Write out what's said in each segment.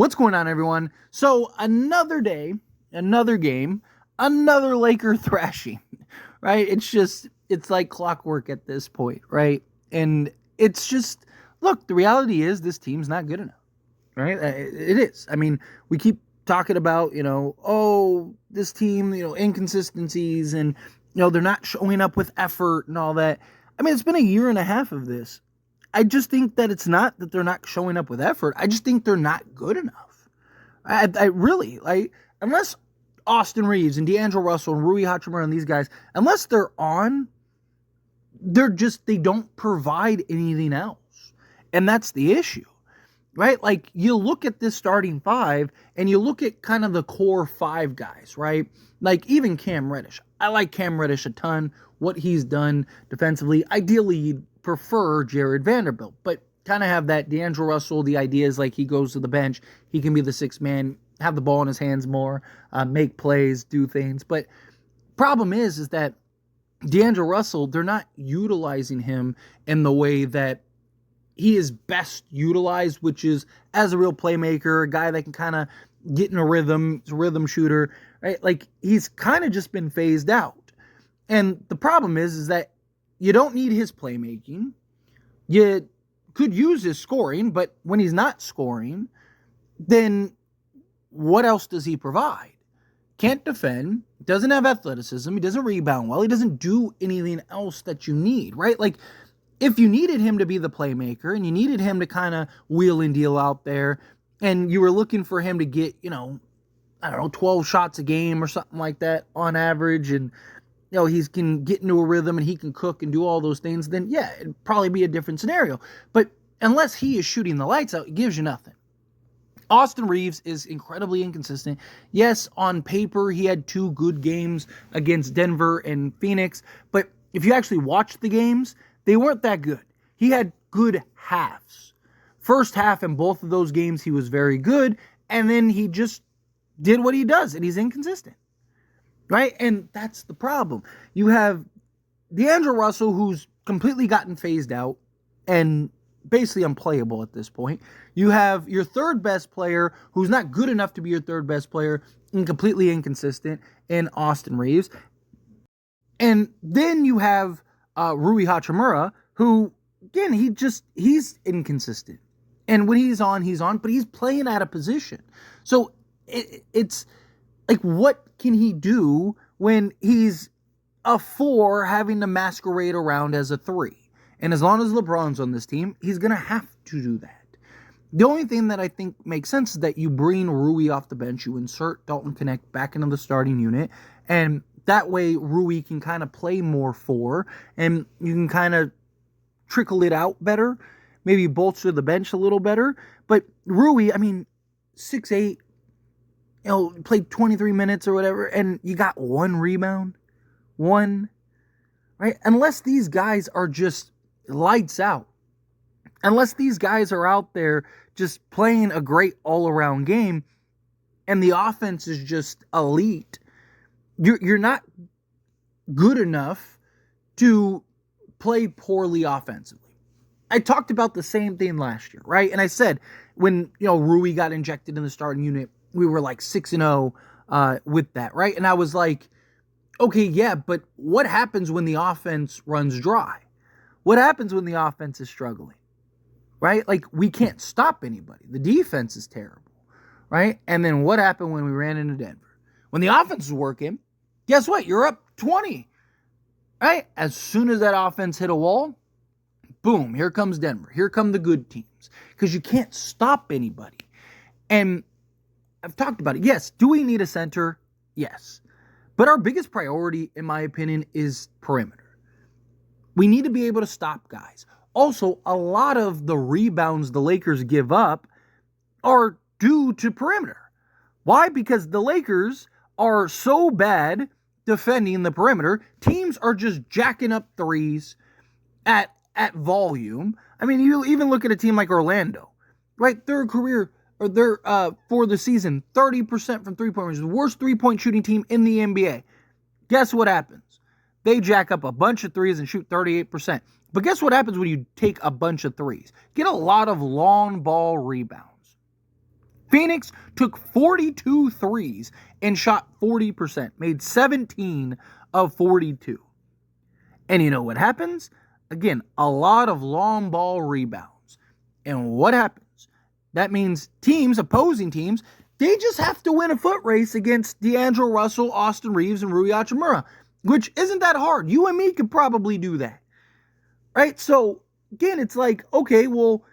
What's going on, everyone? So, another day, another game, another Laker thrashing, right? It's like clockwork at this point, right? And it's just, look, the reality is this team's not good enough, right? It is. I mean, we keep talking about, this team, inconsistencies and, they're not showing up with effort and all that. I mean, it's been a year and a half of this. I just think that it's not that they're not showing up with effort. I just think they're not good enough. I really, unless Austin Reeves and D'Angelo Russell and Rui Hachimura and these guys, unless they're on, they don't provide anything else. And that's the issue, right? Like, you look at this starting five and you look at kind of the core five guys, right? Like, even Cam Reddish. I like Cam Reddish a ton, what he's done defensively. Ideally, you'd prefer Jared Vanderbilt, but kind of have that D'Angelo Russell. The idea is like he goes to the bench, he can be the sixth man, have the ball in his hands more, make plays, do things. But problem is that D'Angelo Russell, they're not utilizing him in the way that he is best utilized, which is as a real playmaker, a guy that can kind of get in a rhythm shooter, right? Like, he's kind of just been phased out. And the problem is that you don't need his playmaking. You could use his scoring, but when he's not scoring, then what else does he provide? Can't defend, doesn't have athleticism, he doesn't rebound well, he doesn't do anything else that you need, right? Like, if you needed him to be the playmaker and you needed him to kind of wheel and deal out there, and you were looking for him to get, 12 shots a game or something like that on average, and he can get into a rhythm and he can cook and do all those things, then yeah, it'd probably be a different scenario. But unless he is shooting the lights out, it gives you nothing. Austin Reeves is incredibly inconsistent. Yes, on paper, he had two good games against Denver and Phoenix, but if you actually watch the games, they weren't that good. He had good halves. First half in both of those games, he was very good, and then he just did what he does, and he's inconsistent. Right? And that's the problem. You have D'Angelo Russell, who's completely gotten phased out and basically unplayable at this point. You have your third best player, who's not good enough to be your third best player and completely inconsistent, in Austin Reeves. And then you have Rui Hachimura, who, again, he's inconsistent. And when he's on, but he's playing out of position. So it's like, what can he do when he's a 4 having to masquerade around as a 3? And as long as LeBron's on this team, he's going to have to do that. The only thing that I think makes sense is that you bring Rui off the bench, you insert Dalton Connect back into the starting unit, and that way Rui can kind of play more 4, and you can kind of trickle it out better, maybe bolster the bench a little better. But Rui, 6'8", played 23 minutes or whatever, and you got 1 rebound. 1, right? Unless these guys are just lights out. Unless these guys are out there just playing a great all-around game and the offense is just elite, you're not good enough to play poorly offensively. I talked about the same thing last year, right? And I said when, Rui got injected in the starting unit, we were like 6-0 with that, right? And I was like, okay, yeah, but what happens when the offense runs dry? What happens when the offense is struggling, right? Like, we can't stop anybody. The defense is terrible, right? And then what happened when we ran into Denver? When the offense is working, guess what? You're up 20, right? As soon as that offense hit a wall, boom, here comes Denver. Here come the good teams, because you can't stop anybody. And I've talked about it. Yes. Do we need a center? Yes. But our biggest priority, in my opinion, is perimeter. We need to be able to stop guys. Also, a lot of the rebounds the Lakers give up are due to perimeter. Why? Because the Lakers are so bad defending the perimeter. Teams are just jacking up threes at volume. You even look at a team like Orlando, right? Their career, or their for the season, 30% from three-point range, the worst three-point shooting team in the NBA. Guess what happens? They jack up a bunch of threes and shoot 38%. But guess what happens when you take a bunch of threes? Get a lot of long ball rebounds. Phoenix took 42 threes and shot 40%, made 17 of 42. And you know what happens? Again, a lot of long ball rebounds. And what happens? That means opposing teams, they just have to win a foot race against D'Angelo Russell, Austin Reeves, and Rui Hachimura, which isn't that hard. You and me could probably do that. Right? So, again, it's like, okay, well,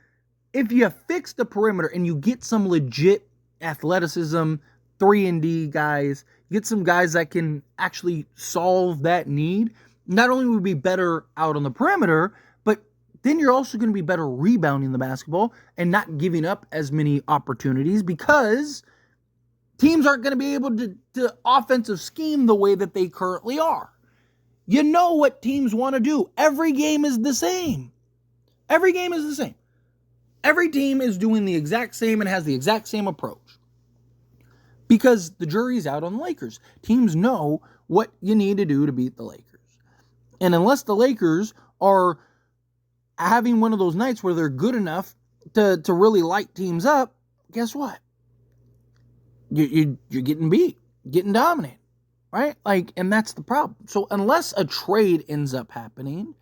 if you fix the perimeter and you get some legit athleticism, 3-and-D guys, get some guys that can actually solve that need, not only would be better out on the perimeter, but then you're also going to be better rebounding the basketball and not giving up as many opportunities because teams aren't going to be able to offensive scheme the way that they currently are. You know what teams want to do. Every game is the same. Every game is the same. Every team is doing the exact same and has the exact same approach. Because the jury's out on the Lakers. Teams know what you need to do to beat the Lakers. And unless the Lakers are having one of those nights where they're good enough to really light teams up, guess what? You're getting beat, getting dominated, right? And that's the problem. So unless a trade ends up happening,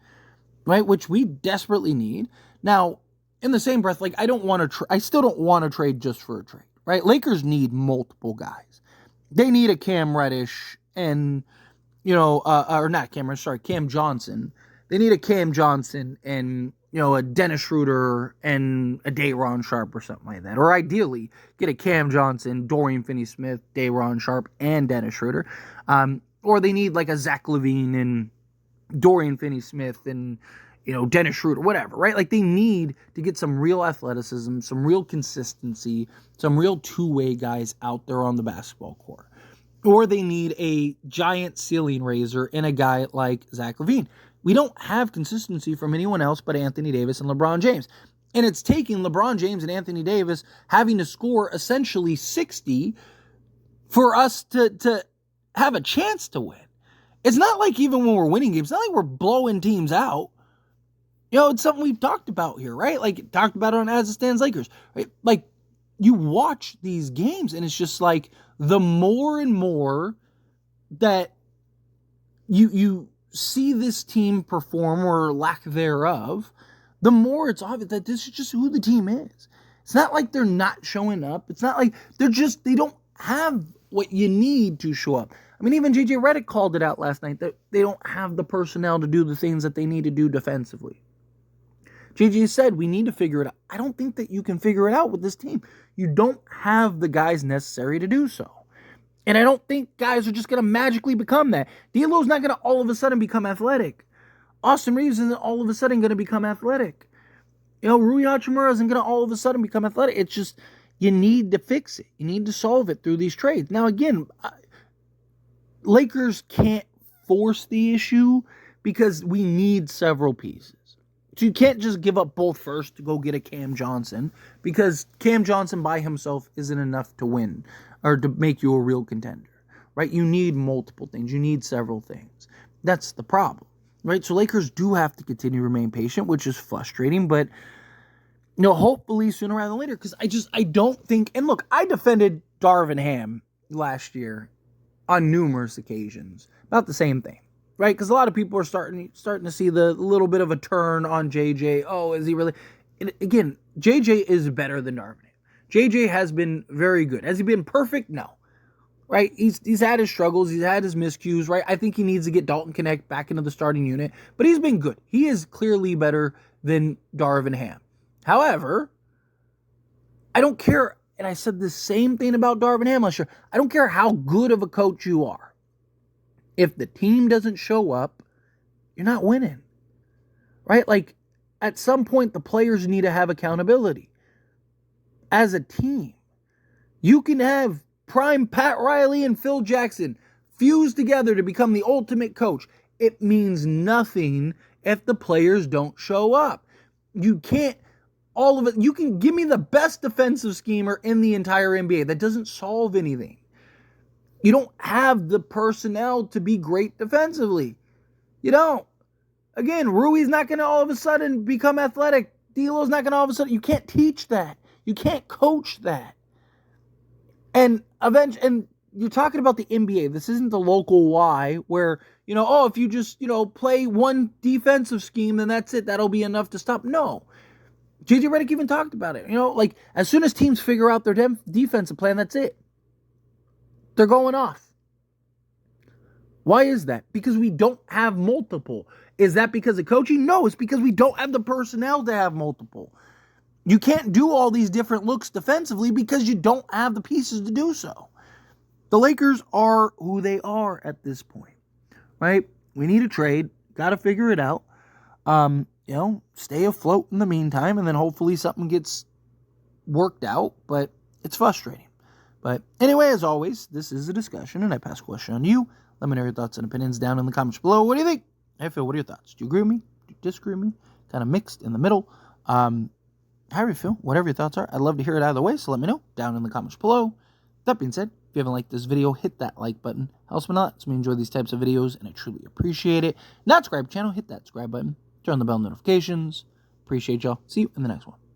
right, which we desperately need. Now, in the same breath, I still don't want to trade just for a trade, right? Lakers need multiple guys. They need a Cam Reddish and, Cam Johnson. They need a Cam Johnson and, a Dennis Schroeder and a Day'Ron Sharpe or something like that. Or ideally, get a Cam Johnson, Dorian Finney-Smith, Day'Ron Sharpe, and Dennis Schroeder. Or they need like a Zach LaVine and Dorian Finney-Smith and, Dennis Schroeder, whatever, right? They need to get some real athleticism, some real consistency, some real two-way guys out there on the basketball court. Or they need a giant ceiling raiser in a guy like Zach LaVine. We don't have consistency from anyone else but Anthony Davis and LeBron James. And it's taking LeBron James and Anthony Davis having to score essentially 60 for us to have a chance to win. It's not like even when we're winning games, it's not like we're blowing teams out. It's something we've talked about here, right? Talked about it on As It Stands Lakers, right? You watch these games and it's just like the more and more that you see this team perform or lack thereof, the more it's obvious that this is just who the team is. It's not like they're not showing up. It's not like they don't have what you need to show up. I mean, even JJ Redick called it out last night that they don't have the personnel to do the things that they need to do defensively. JJ said, we need to figure it out. I don't think that you can figure it out with this team. You don't have the guys necessary to do so. And I don't think guys are just going to magically become that. D'Lo's not going to all of a sudden become athletic. Austin Reeves isn't all of a sudden going to become athletic. Rui Hachimura isn't going to all of a sudden become athletic. It's just, you need to fix it. You need to solve it through these trades. Now, again, Lakers can't force the issue because we need several pieces. So you can't just give up both first to go get a Cam Johnson because Cam Johnson by himself isn't enough to win or to make you a real contender, right? You need multiple things. You need several things. That's the problem, right? So Lakers do have to continue to remain patient, which is frustrating, but hopefully sooner rather than later, because I don't think, and look, I defended Darvin Ham last year on numerous occasions about the same thing. Right, because a lot of people are starting to see the little bit of a turn on JJ. Oh, is he really? And again, JJ is better than Darvin. JJ has been very good. Has he been perfect? No. Right, he's had his struggles. He's had his miscues. Right, I think he needs to get Dalton Connect back into the starting unit. But he's been good. He is clearly better than Darvin Ham. However, I don't care. And I said the same thing about Darvin Ham last year. I don't care how good of a coach you are. If the team doesn't show up, you're not winning, right? At some point, the players need to have accountability. As a team, you can have prime Pat Riley and Phil Jackson fuse together to become the ultimate coach. It means nothing if the players don't show up. You can't, all of it, you can give me the best defensive schemer in the entire NBA. That doesn't solve anything. You don't have the personnel to be great defensively. You don't. Again, Rui's not going to all of a sudden become athletic. D'Lo's not going to all of a sudden. You can't teach that. You can't coach that. And you're talking about the NBA. This isn't the local Y where, if you just, play one defensive scheme, then that's it. That'll be enough to stop. No. JJ Redick even talked about it. As soon as teams figure out their defensive plan, that's it. They're going off. Why is that? Because we don't have multiple. Is that because of coaching? No, it's because we don't have the personnel to have multiple. You can't do all these different looks defensively because you don't have the pieces to do so. The Lakers are who they are at this point, right? We need a trade. Got to figure it out. Stay afloat in the meantime, and then hopefully something gets worked out, but it's frustrating. But anyway, as always, this is a discussion, and I pass a question on to you. Let me know your thoughts and opinions down in the comments below. What do you think? Hey, Phil, what are your thoughts? Do you agree with me? Do you disagree with me? Kind of mixed in the middle. However you feel, whatever your thoughts are, I'd love to hear it either way, so let me know down in the comments below. That being said, if you haven't liked this video, hit that like button. Helps me a lot. It's me enjoy these types of videos, and I truly appreciate it. Not subscribe to the channel, hit that subscribe button. Turn on the bell notifications. Appreciate y'all. See you in the next one.